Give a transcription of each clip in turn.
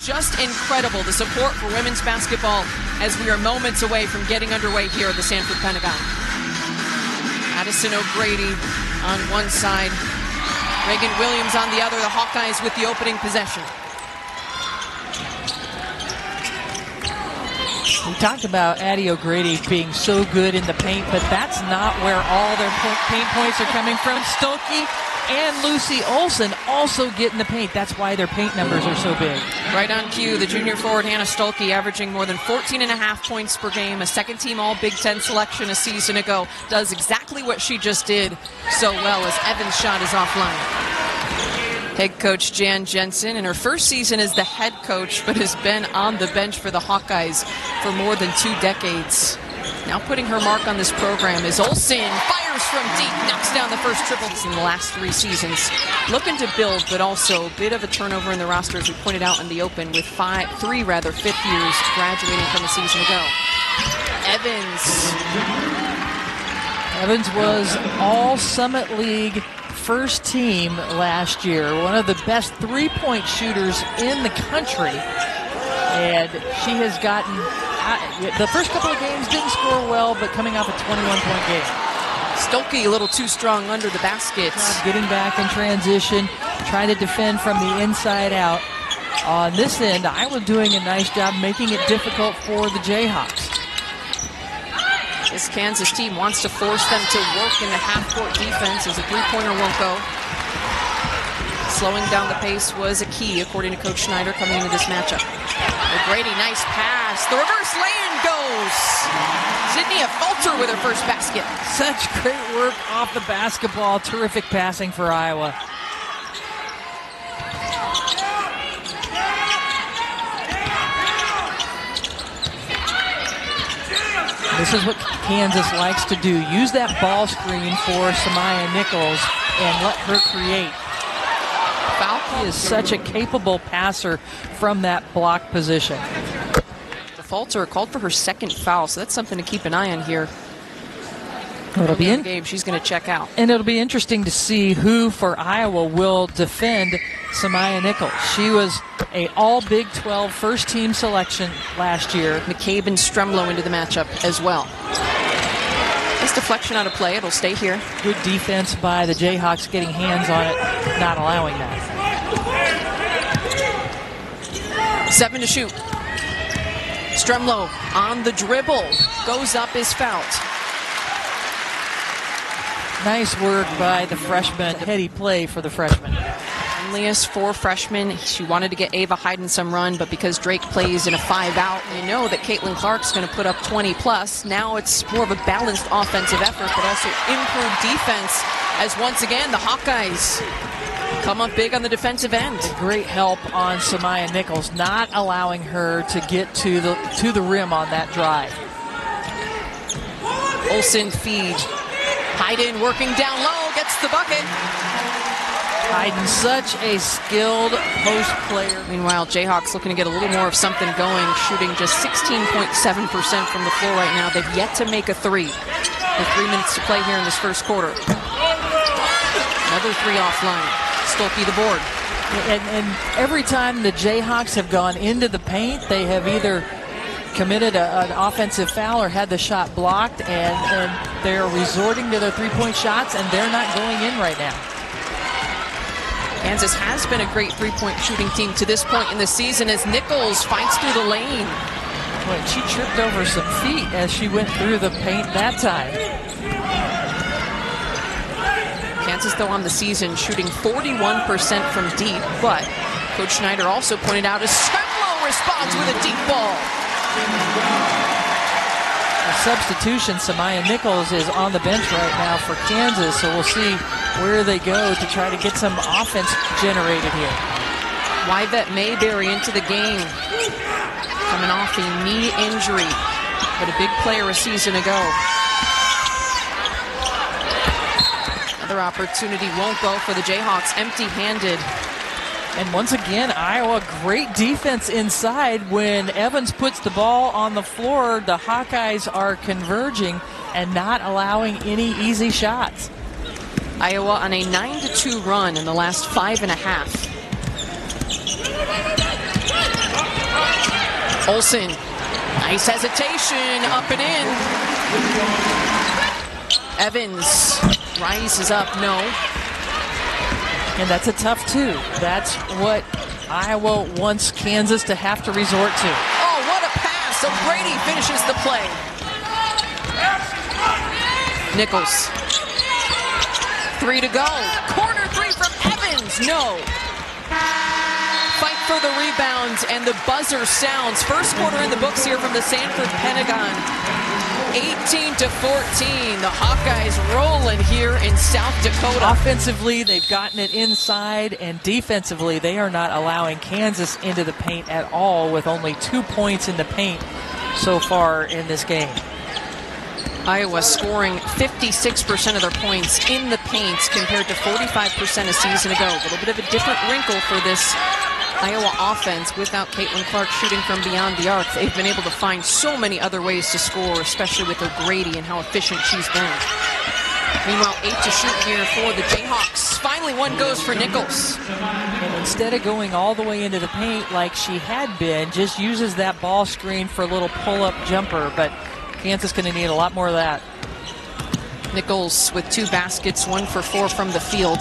Just incredible, the support for women's basketball as we are moments away from getting underway here at the Sanford Pentagon. Addison O'Grady on one side, Reagan Williams on the other, the Hawkeyes with the opening possession. We talked about Addie O'Grady being so good in the paint, but that's not where all their paint points are coming from. Stuelke and Lucy Olsen also get in the paint. That's why their paint numbers are so big. Right on cue, the junior forward Hannah Stuelke averaging more than 14.5 points per game, a second-team All-Big Ten selection a season ago, does exactly what she just did so well as Evans' shot is offline. Head coach Jan Jensen in her first season as the head coach, but has been on the bench for the Hawkeyes for more than 2 decades. Now putting her mark on this program is Olsen, fires from deep, knocks down the first triple in the last 3 seasons. Looking to build, but also a bit of a turnover in the roster, as we pointed out in the open, with 3 fifth years graduating from a season ago. Evans was all Summit League first team last year, one of the best three-point shooters in the country, and she has gotten the first couple of games didn't score well, but coming off a 21-point game. Stuelke a little too strong under the basket. Getting back in transition, trying to defend from the inside out. On this end, Iowa doing a nice job making it difficult for the Jayhawks. This Kansas team wants to force them to work in the half-court defense as a three-pointer won't go. Slowing down the pace was a key, according to Coach Schneider, coming into this matchup. O'Grady, nice pass. The reverse lay-in goes. Sydney Falter with her first basket. Such great work off the basketball. Terrific passing for Iowa. This is what Kansas likes to do. Use that ball screen for Samaya Nichols and let her create. She is such a capable passer from that block position. Falter called for her second foul, so that's something to keep an eye on here. It'll be in game. She's going to check out. And it'll be interesting to see who for Iowa will defend Samaya Nichols. She was an all Big 12 first team selection last year. McCabe and Stremlow into the matchup as well. This deflection out of play. It'll stay here. Good defense by the Jayhawks, getting hands on it, not allowing that. 7 to shoot. Stremlow on the dribble. Goes up, is fouled. Nice work by the freshman. Heady play for the freshman. Friendliest for freshmen. She wanted to get Ava Hayden some run, but because Drake plays in a 5-out, you know that Caitlin Clark's going to put up 20 plus. Now it's more of a balanced offensive effort, but also improved defense, as once again the Hawkeyes come up big on the defensive end. Great help on Samaya Nichols, not allowing her to get to the rim on that drive. Olsen feed. Hayden working down low, gets the bucket. Hayden, such a skilled post player. Meanwhile, Jayhawks looking to get a little more of something going, shooting just 16.7% from the floor right now. They've yet to make a 3. With 3 minutes to play here in this first quarter. Another 3 offline. Stuelke the board. And every time the Jayhawks have gone into the paint, they have either committed an offensive foul or had the shot blocked, and they're resorting to their three-point shots, and they're not going in right now. Kansas has been a great three-point shooting team to this point in the season as Nichols fights through the lane. Boy, she tripped over some feet as she went through the paint that time. Kansas, though, on the season shooting 41% from deep, but Coach Schneider also pointed out as Stremlow responds with a deep ball. A substitution, Samaya Nichols is on the bench right now for Kansas, so we'll see where they go to try to get some offense generated here. Yvette Mayberry into the game, coming off a knee injury, but a big player a season ago. Another opportunity won't go for the Jayhawks, empty-handed. And once again, Iowa, great defense inside. When Evans puts the ball on the floor, the Hawkeyes are converging and not allowing any easy shots. Iowa on a 9-2 run in the last 5.5. Olsen, nice hesitation, up and in. Evans rises up, no. And that's a tough two. That's what Iowa wants Kansas to have to resort to. Oh, what a pass. O'Grady finishes the play. Nichols. 3 to go. Corner 3 from Evans. No. Fight for the rebounds, and the buzzer sounds. First quarter in the books here from the Sanford Pentagon. 18-14. The Hawkeyes rolling here in South Dakota. Offensively, they've gotten it inside, and defensively, they are not allowing Kansas into the paint at all, with only 2 points in the paint so far in this game. Iowa scoring 56% of their points in the paint compared to 45% a season ago. A little bit of a different wrinkle for this Iowa offense without Caitlin Clark shooting from beyond the arc. They've been able to find so many other ways to score, especially with O'Grady and how efficient she's been. Meanwhile, 8 to shoot here for the Jayhawks. Finally, one goes for Nichols. And instead of going all the way into the paint like she had been, just uses that ball screen for a little pull-up jumper, but Kansas going to need a lot more of that. Nichols with 2 baskets, 1 for 4 from the field.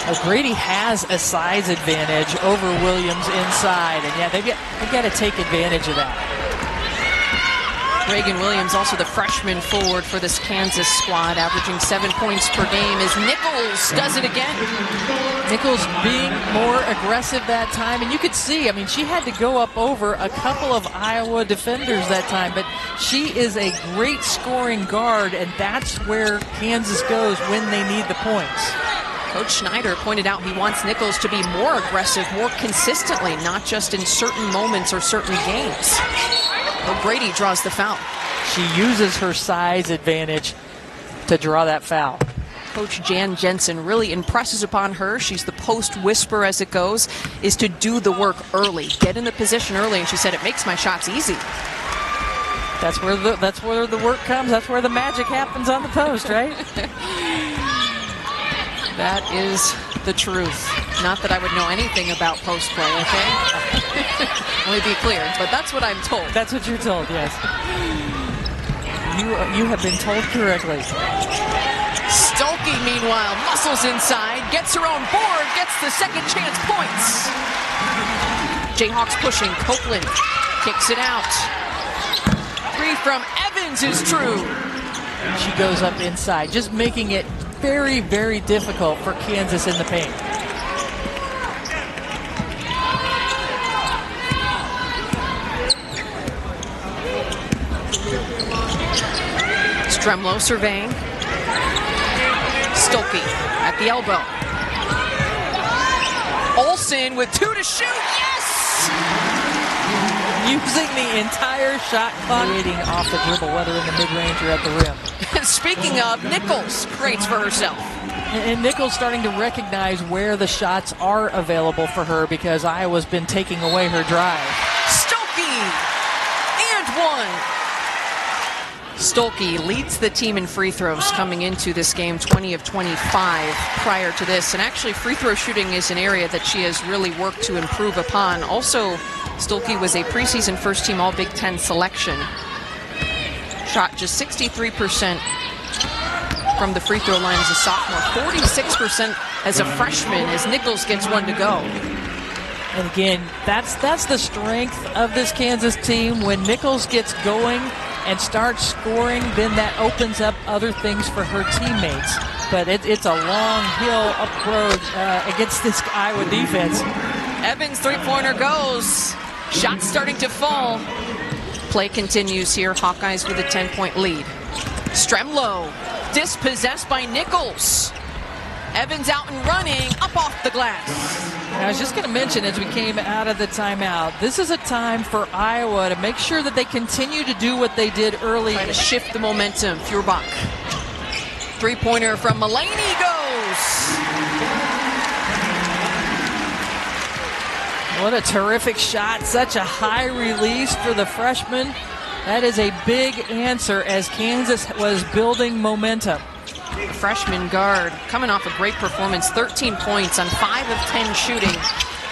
O'Grady has a size advantage over Williams inside, and yeah, they've got to take advantage of that. Reagan Williams, also the freshman forward for this Kansas squad, averaging 7 points per game, as Nichols does it again. Nichols being more aggressive that time, and you could see, I mean, she had to go up over a couple of Iowa defenders that time, but she is a great scoring guard, and that's where Kansas goes when they need the points. Coach Schneider pointed out he wants Nichols to be more aggressive, more consistently, not just in certain moments or certain games. O'Grady draws the foul. She uses her size advantage to draw that foul. Coach Jan Jensen really impresses upon her. She's the post whisper as it goes, is to do the work early, get in the position early, and she said it makes my shots easy. That's where the work comes. That's where the magic happens on the post, right? That is the truth. Not that I would know anything about post play, okay? Let me be clear, but that's what I'm told. That's what you're told, yes. You have been told correctly. Stuelke, meanwhile, muscles inside, gets her own board, gets the second chance points. Jayhawks pushing, Copeland kicks it out. 3 from Evans is true. She goes up inside, just making it very, very difficult for Kansas in the paint. Stremlow surveying. Stuelke at the elbow. Olsen with 2 to shoot. Yes! Using the entire shot clock. Waiting off the dribble, whether in the mid-range or at the rim. Speaking of, Nichols creates for herself. And Nichols starting to recognize where the shots are available for her because Iowa's been taking away her drive. Stuelke! And 1! Stuelke leads the team in free throws coming into this game, 20 of 25 prior to this. And actually, free throw shooting is an area that she has really worked to improve upon. Also, Stuelke was a preseason first-team All-Big Ten selection. Shot just 63% from the free throw line as a sophomore, 46% as a freshman, as Nichols gets 1 to go. And again, that's the strength of this Kansas team. When Nichols gets going and starts scoring, then that opens up other things for her teammates. But it's a long hill up road against this Iowa defense. Evans' three-pointer goes. Shots starting to fall. Play continues here. Hawkeyes with a 10-point lead. Stremlow dispossessed by Nichols. Evans out and running, up off the glass. I was just going to mention as we came out of the timeout, this is a time for Iowa to make sure that they continue to do what they did early. Try to shift the momentum. Feuerbach. Three-pointer from Mallegni goes. What a terrific shot. Such a high release for the freshman. That is a big answer as Kansas was building momentum. The freshman guard coming off a great performance, 13 points on 5 of 10 shooting.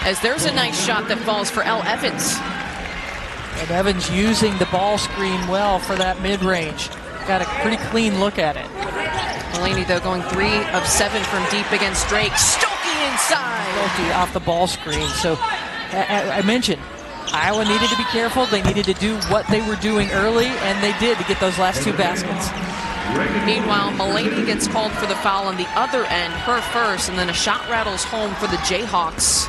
as there's a nice shot that falls for Elle Evans. And Evans using the ball screen well for that mid-range. Got a pretty clean look at it. Mallegni, though, going 3 of 7 from deep against Drake. Stuelke inside. Stuelke off the ball screen. So I mentioned Iowa needed to be careful. They needed to do what they were doing early, and they did to get those last 2 baskets. Meanwhile, Mallegni gets called for the foul on the other end, her first, and then a shot rattles home for the Jayhawks.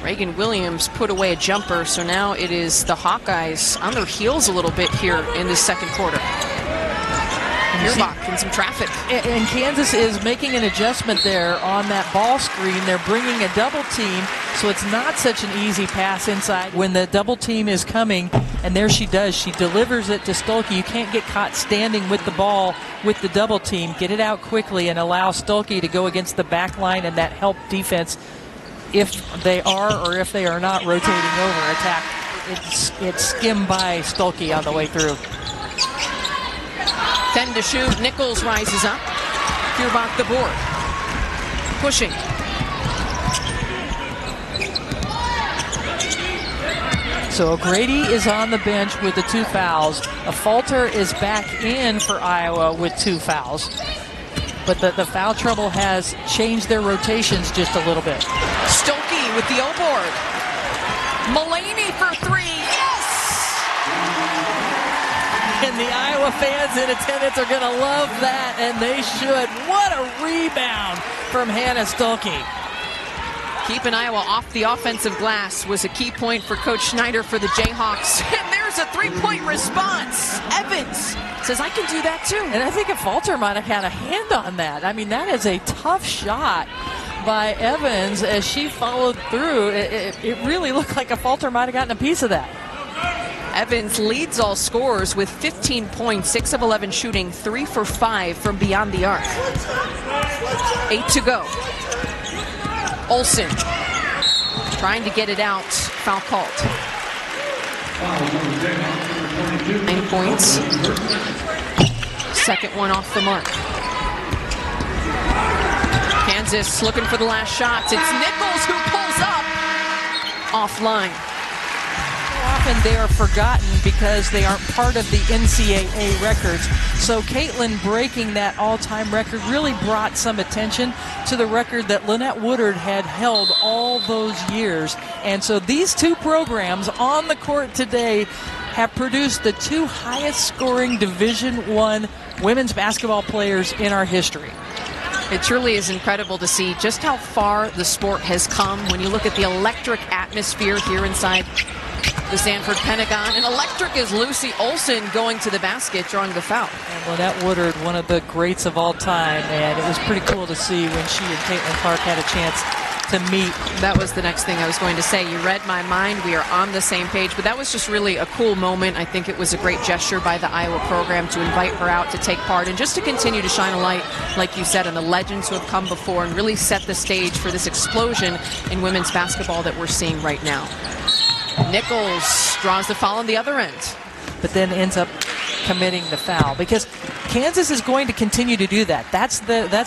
Reagan Williams put away a jumper, so now it is the Hawkeyes on their heels a little bit here in this second quarter. Bierbach in some traffic. And Kansas is making an adjustment there on that ball screen. They're bringing a double team, so it's not such an easy pass inside when the double team is coming. And there she does. She delivers it to Stuelke. You can't get caught standing with the ball with the double team. Get it out quickly and allow Stuelke to go against the back line and that help defense if they are or if they are not rotating over attack. It's skimmed by Stuelke on the way through. 10 to shoot. Nichols rises up. Bierbach the board. Pushing. So O'Grady is on the bench with the 2 fouls. A Falter is back in for Iowa with 2 fouls. But the foul trouble has changed their rotations just a little bit. Stuelke with the O-board. Mallegni for 3. Yes! And the Iowa fans in attendance are going to love that, and they should. What a rebound from Hannah Stuelke. Keeping Iowa off the offensive glass was a key point for Coach Schneider for the Jayhawks. And there's a 3-point response. Evans says, I can do that too. And I think a Falter might have had a hand on that. I mean, that is a tough shot by Evans as she followed through. It really looked like a Falter might have gotten a piece of that. Evans leads all scorers with 15 points, 6 of 11 shooting, 3 for 5 from beyond the arc. 8 to go. Olsen trying to get it out. Foul called. 9 points. Second one off the mark. Kansas looking for the last shots. It's Nichols who pulls up. Offline. Often they are forgotten because they aren't part of the NCAA records. So Caitlin breaking that all-time record really brought some attention to the record that Lynette Woodard had held all those years. And so these 2 programs on the court today have produced the 2 highest scoring Division I women's basketball players in our history. It truly is incredible to see just how far the sport has come when you look at the electric atmosphere here inside the Sanford Pentagon. And electric is Lucy Olsen going to the basket, drawing the foul. And Lynette Woodard, one of the greats of all time, and it was pretty cool to see when she and Caitlin Clark had a chance to meet. That was the next thing I was going to say. You read my mind. We are on the same page. But that was just really a cool moment. I think it was a great gesture by the Iowa program to invite her out to take part and just to continue to shine a light, like you said, on the legends who have come before and really set the stage for this explosion in women's basketball that we're seeing right now. Nichols draws the foul on the other end, but then ends up committing the foul because Kansas is going to continue to do that. That's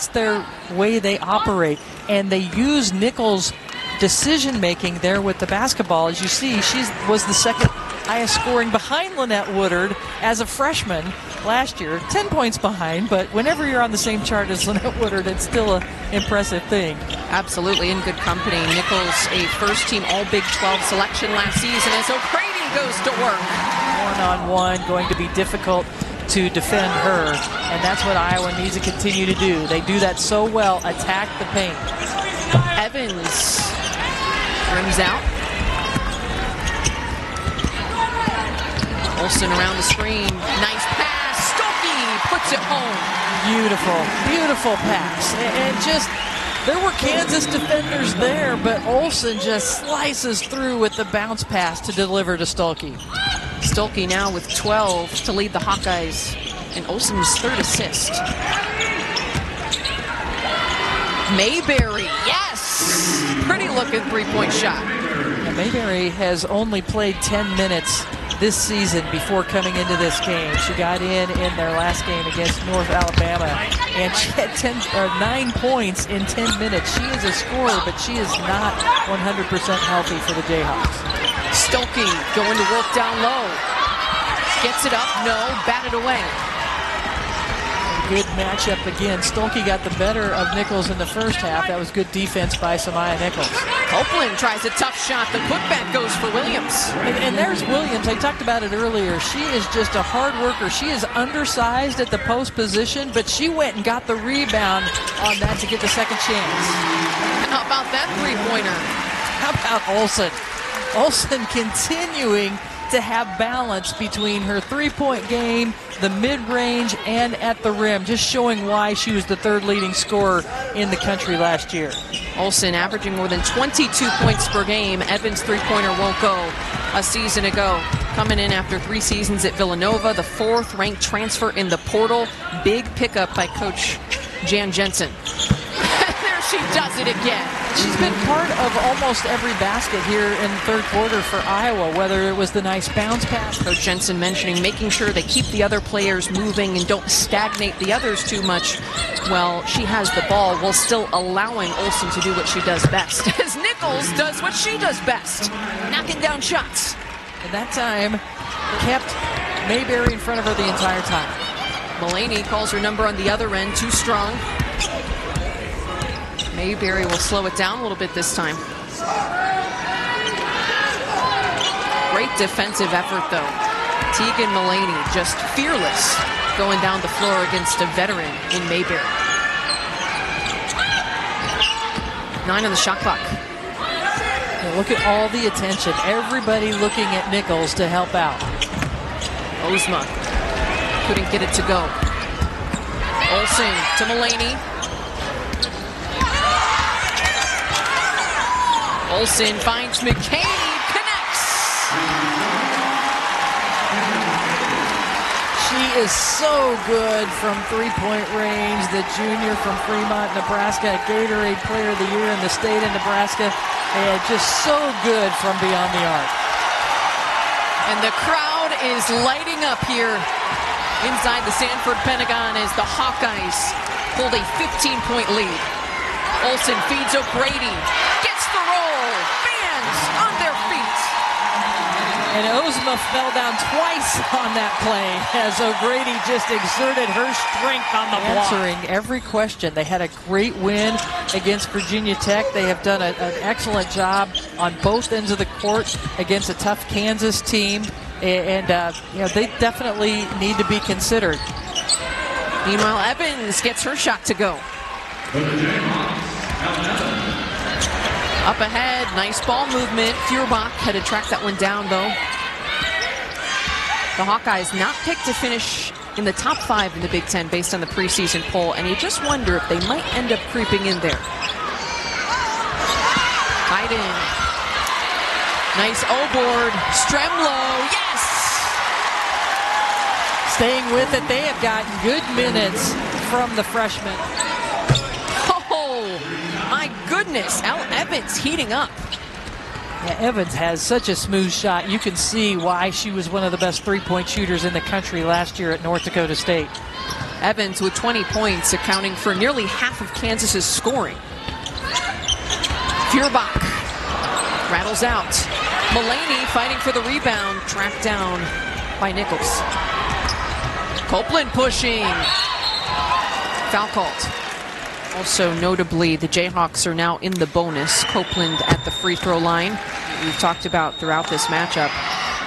their way they operate, and they use Nichols' decision making there with the basketball. As you see, she was the second highest scoring behind Lynette Woodard as a freshman last year. 10 points behind, but whenever you're on the same chart as Lynette Woodard, it's still an impressive thing. Absolutely, in good company. Nichols, a first-team All-Big 12 selection last season, as O'Grady goes to work. One-on-one, going to be difficult to defend her, and that's what Iowa needs to continue to do. They do that so well, attack the paint. Evans rims out. Olsen around the screen. Nice pass. Stuelke puts it home. Beautiful, beautiful pass. And just, there were Kansas defenders there, but Olsen just slices through with the bounce pass to deliver to Stuelke. Stuelke now with 12 to lead the Hawkeyes, and Olsen's 3rd assist. Mayberry, yes! Pretty look second three-point shot. Now, Mayberry has only played 10 minutes this season before coming into this game. She got in their last game against North Alabama, and she had 9 points in 10 minutes. She is a scorer, but she is not 100% healthy for the Jayhawks. Stuelke going to work down low. Gets it up, no, batted away. Good matchup again. Stuelke got the better of Nichols in the first half. That was good defense by Samaya Nichols. Copeland tries a tough shot. The putback goes for Williams. And there's Williams. I talked about it earlier. She is just a hard worker. She is undersized at the post position, but she went and got the rebound on that to get the second chance. How about that three-pointer? How about Olsen? Olsen continuing to have balance between her three-point game, the mid-range, and at the rim, just showing why she was the third leading scorer in the country last year. Olsen averaging more than 22 points per game. Evans' three-pointer won't go a season ago. Coming in after 3 seasons at Villanova, the 4th-ranked transfer in the portal. Big pickup by Coach Jan Jensen. There she does it again. She's been part of almost every basket here in the third quarter for Iowa, whether it was the nice bounce pass. Coach Jensen mentioning making sure they keep the other players moving and don't stagnate the others too much. Well, she has the ball while still allowing Olsen to do what she does best, as Nichols does what she does best, knocking down shots. And that time kept Mayberry in front of her the entire time. Mallegni calls her number on the other end, too strong. Mayberry will slow it down a little bit this time. Great defensive effort, though. Teagan Mallegni just fearless going down the floor against a veteran in Mayberry. 9 on the shot clock. And look at all the attention. Everybody looking at Nichols to help out. Ozma couldn't get it to go. Olsen to Mallegni. Olsen finds McCabe, connects. She is so good from three-point range. The junior from Fremont, Nebraska, Gatorade Player of the Year in the state of Nebraska, and just so good from beyond the arc. And the crowd is lighting up here inside the Sanford Pentagon as the Hawkeyes hold a 15-point lead. Olsen feeds O'Grady, gets the roll, fans on their feet. And Ozma fell down twice on that play as O'Grady just exerted her strength on the block. Answering every question. They had a great win against Virginia Tech. They have done an excellent job on both ends of the court against a tough Kansas team. And you know, they definitely need to be considered. Meanwhile, Evans gets her shot to go. Up ahead, nice ball movement. Feuerbach had to track that one down, though. The Hawkeyes not picked to finish in the top 5 in the Big Ten based on the preseason poll, and you just wonder if they might end up creeping in there. Hayden. Nice O-board. Stremlow, yes! Staying with it, they have gotten good minutes from the freshman. My goodness, Al Evans heating up. Yeah, Evans has such a smooth shot. You can see why she was one of the best three-point shooters in the country last year at North Dakota State. Evans with 20 points, accounting for nearly half of Kansas's scoring. Feuerbach rattles out. Mallegni fighting for the rebound, tracked down by Nichols. Copeland pushing. Foul called. Also, notably, the Jayhawks are now in the bonus. Copeland at the free throw line. We've talked about throughout this matchup.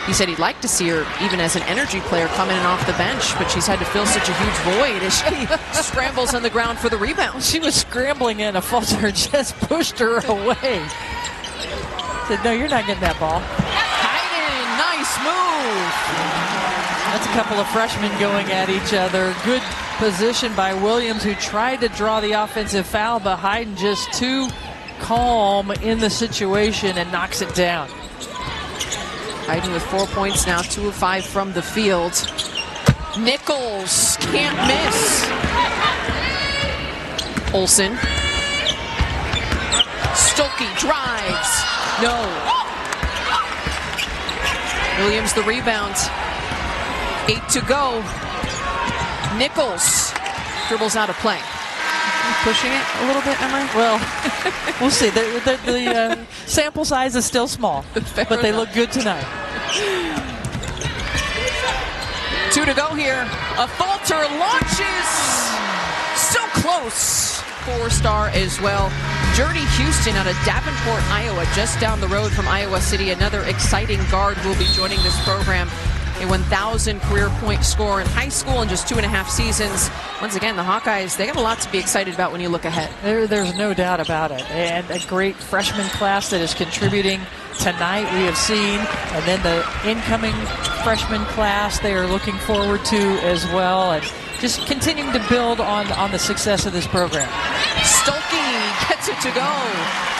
He said he'd like to see her, even as an energy player, coming in off the bench, but she's had to fill such a huge void as she scrambles on the ground for the rebound. She was scrambling and a falter just pushed her away. Said, no, you're not getting that ball. Hayden, nice move. That's a couple of freshmen going at each other. Good position by Williams, who tried to draw the offensive foul, but Hayden just too calm in the situation and knocks it down. Hayden with 4 points now, 2 of 5 from the field. Nichols can't miss. Olsen. Stuelke drives. No. Williams the rebound. 8 to go. Nichols dribbles out of play. Pushing it a little bit, Emery? Well, we'll see. The sample size is still small, but they look good tonight. 2 to go here. A falter launches. So close. 4-star as well. Jordy Houston out of Davenport, Iowa, just down the road from Iowa City. Another exciting guard will be joining this program. A 1,000 career point scorer in high school in just 2.5 seasons. Once again, the Hawkeyes, they got a lot to be excited about when you look ahead. There's no doubt about it. And a great freshman class that is contributing tonight, we have seen. And then the incoming freshman class they are looking forward to as well. And just continuing to build on the success of this program. Stuelke gets it to go.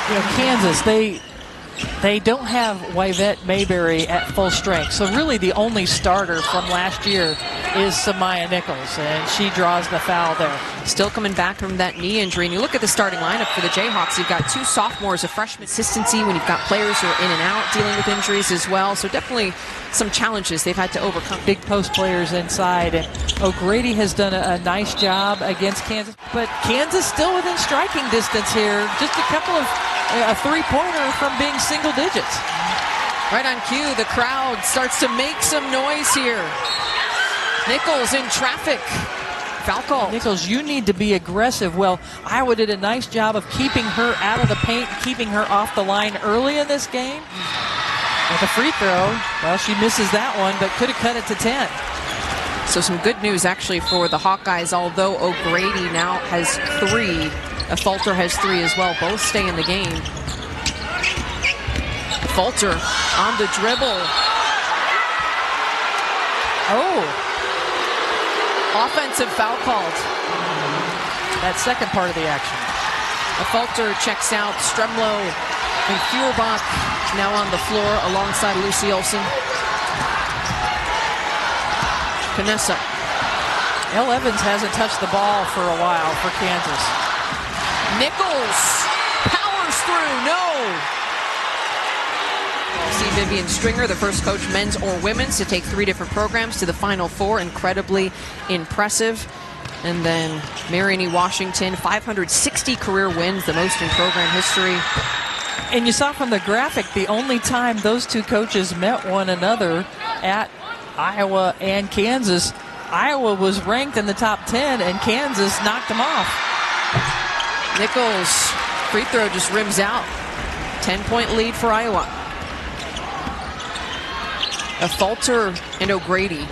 You know, Kansas, they don't have Yvette Mayberry at full strength. So really the only starter from last year is Samaya Nichols, and she draws the foul there. Still coming back from that knee injury. And you look at the starting lineup for the Jayhawks, you've got 2 sophomores, a freshman. Consistency when you've got players who are in and out dealing with injuries as well. So definitely some challenges they've had to overcome. Big post players inside, and O'Grady has done a nice job against Kansas. But Kansas still within striking distance here. Just a couple of a three-pointer from being single digits. Right on cue, the crowd starts to make some noise here. Nichols in traffic. Foul call. Nichols, you need to be aggressive. Well, Iowa did a nice job of keeping her out of the paint, keeping her off the line early in this game. With a free throw, well, she misses that one, but could have cut it to 10. So some good news actually for the Hawkeyes, although O'Grady now has 3. Falter has 3 as well. Both stay in the game. Falter on the dribble. Oh. Offensive foul called. That second part of the action. A Falter checks out. Stremlow and Feuerbach now on the floor alongside Lucy Olsen. Canessa. Elle Evans hasn't touched the ball for a while for Kansas. Nichols powers through. No. See Vivian Stringer, the first coach, men's or women's, to take 3 different programs to the Final Four. Incredibly impressive. And then Marion E. Washington, 560 career wins, the most in program history. And you saw from the graphic, the only time those 2 coaches met one another at Iowa and Kansas, Iowa was ranked in the top 10 and Kansas knocked them off. Nichols, free throw just rims out. 10-point lead for Iowa. A Falter and O'Grady,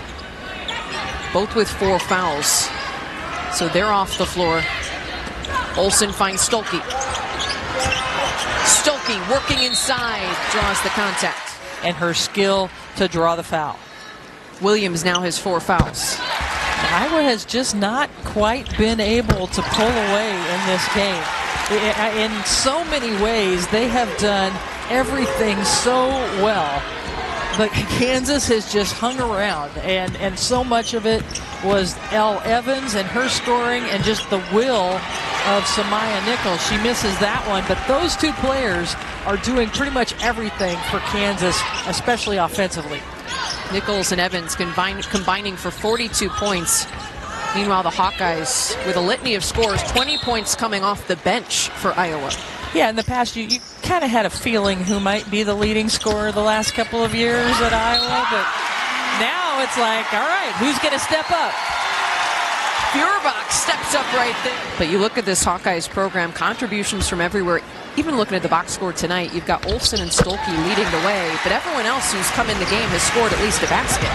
both with 4 fouls. So they're off the floor. Olsen finds Stuelke. Stuelke working inside, draws the contact. And her skill to draw the foul. Williams now has 4 fouls. Iowa has just not quite been able to pull away in this game. In so many ways, they have done everything so well. But Kansas has just hung around, and so much of it was Elle Evans and her scoring and just the will of Samaya Nichols. She misses that one, but those 2 players are doing pretty much everything for Kansas, especially offensively. Nichols and Evans combining for 42 points. Meanwhile, the Hawkeyes with a litany of scores, 20 points coming off the bench for Iowa. Yeah, in the past, you kind of had a feeling who might be the leading scorer the last couple of years at Iowa, but now it's like, all right, who's going to step up? Feuerbach steps up right there. But you look at this Hawkeyes program, contributions from everywhere. Even looking at the box score tonight, you've got Olsen and Stuelke leading the way, but everyone else who's come in the game has scored at least a basket.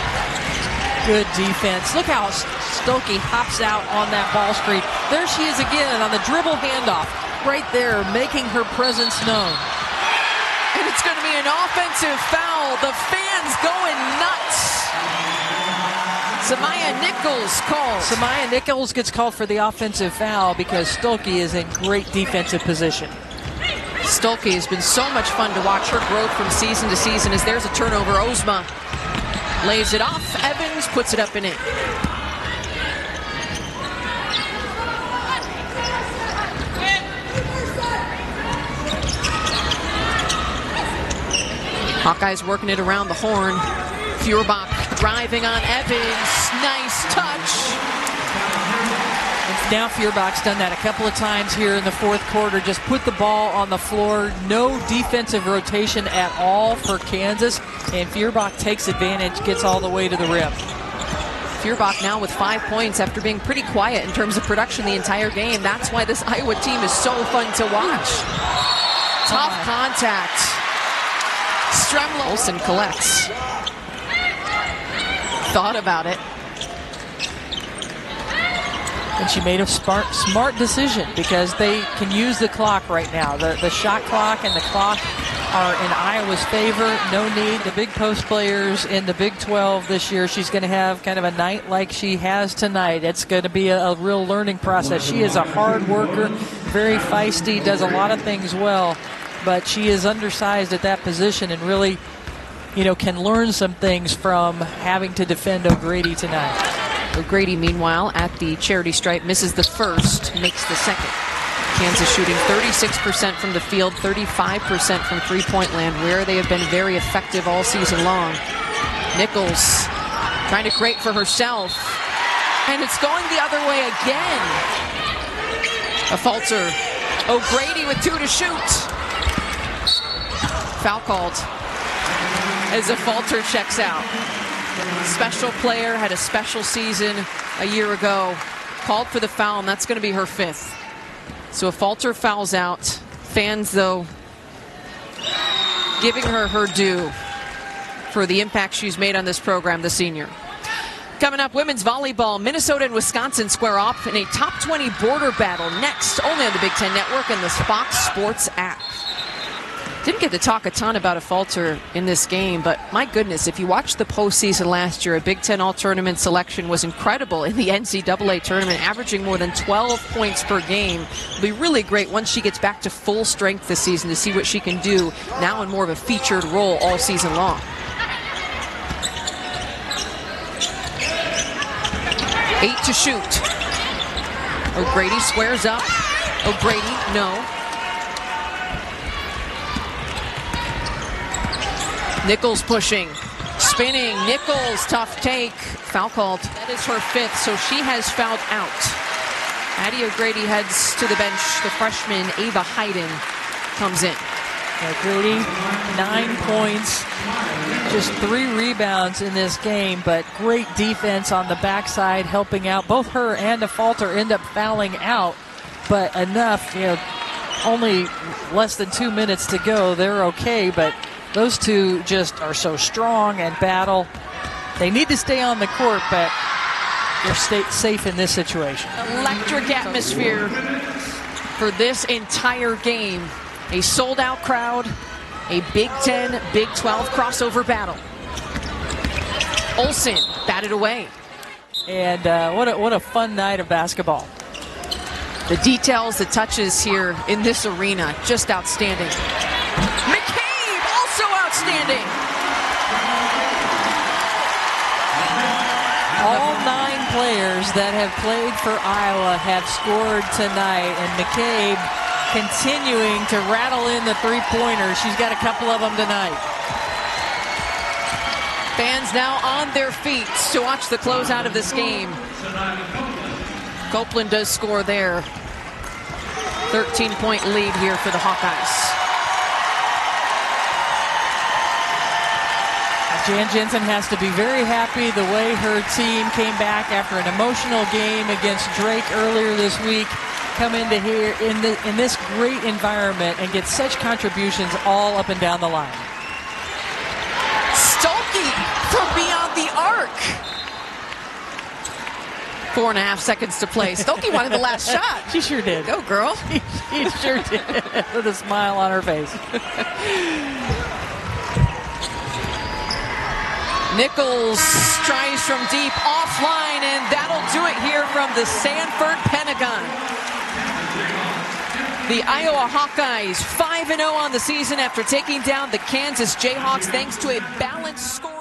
Good defense. Look how Stuelke hops out on that ball screen. There she is again on the dribble handoff. Right there, making her presence known. And it's going to be an offensive foul. The fans going nuts. Samaya Nichols calls. Samaya Nichols gets called for the offensive foul because Stuelke is in great defensive position. Stuelke has been so much fun to watch her growth from season to season as there's a turnover. Ozma lays it off. Evans puts it up and in. Hawkeyes working it around the horn. Feuerbach driving on Evans. Nice touch. Now Feuerbach's done that a couple of times here in the fourth quarter. Just put the ball on the floor. No defensive rotation at all for Kansas. And Feuerbach takes advantage, gets all the way to the rim. Feuerbach now with 5 points after being pretty quiet in terms of production the entire game. That's why this Iowa team is so fun to watch. Tough contact. Stremlow. Olsen collects. Thought about it. And she made a smart decision because they can use the clock right now. The shot clock and the clock are in Iowa's favor. No need. The big post players in the Big 12 this year, she's going to have kind of a night like she has tonight. It's going to be a real learning process. She is a hard worker, very feisty, does a lot of things well, but she is undersized at that position and really, can learn some things from having to defend O'Grady tonight. O'Grady, meanwhile, at the charity stripe, misses the first, makes the second. Kansas shooting 36% from the field, 35% from three-point land, where they have been very effective all season long. Nichols trying to create for herself, and it's going the other way again. A falter. O'Grady with 2 to shoot. Foul called as a falter checks out. Special player, had a special season a year ago. Called for the foul, and that's going to be her 5th. So a falter fouls out. Fans, though, giving her her due for the impact she's made on this program, the senior. Coming up, women's volleyball. Minnesota and Wisconsin square off in a top 20 border battle next, only on the Big Ten Network and the Fox Sports app. Didn't get to talk a ton about a falter in this game, but my goodness, if you watched the postseason last year, a Big Ten All-Tournament selection was incredible in the NCAA tournament, averaging more than 12 points per game. It'll be really great once she gets back to full strength this season to see what she can do now in more of a featured role all season long. 8 to shoot. O'Grady squares up. O'Grady, no. Nichols pushing, spinning, Nichols, tough take, foul called. That is her 5th, so she has fouled out. Addie O'Grady heads to the bench. The freshman, Ava Hayden, comes in. O'Grady, 9 points, just 3 rebounds in this game, but great defense on the backside, helping out. Both her and a falter end up fouling out, but enough, only less than 2 minutes to go. They're okay, but those two just are so strong and battle. They need to stay on the court, but they're safe in this situation. Electric atmosphere for this entire game. A sold-out crowd, a Big Ten, Big 12 crossover battle. Olsen batted away. And what a fun night of basketball. The details, the touches here in this arena, just outstanding. Outstanding. All 9 players that have played for Iowa have scored tonight, and McCabe continuing to rattle in the three-pointers. She's got a couple of them tonight. Fans now on their feet to watch the closeout of this game. Copeland does score there. 13-point lead here for the Hawkeyes. Jan Jensen has to be very happy the way her team came back after an emotional game against Drake earlier this week. Come into here in this great environment and get such contributions all up and down the line. Stuelke from beyond the arc. 4.5 seconds to play. Stuelke wanted the last shot. She sure did. Go, girl. She sure did, with a smile on her face. Nichols tries from deep, offline, and that'll do it here from the Sanford Pentagon. The Iowa Hawkeyes 5-0 on the season after taking down the Kansas Jayhawks thanks to a balanced score.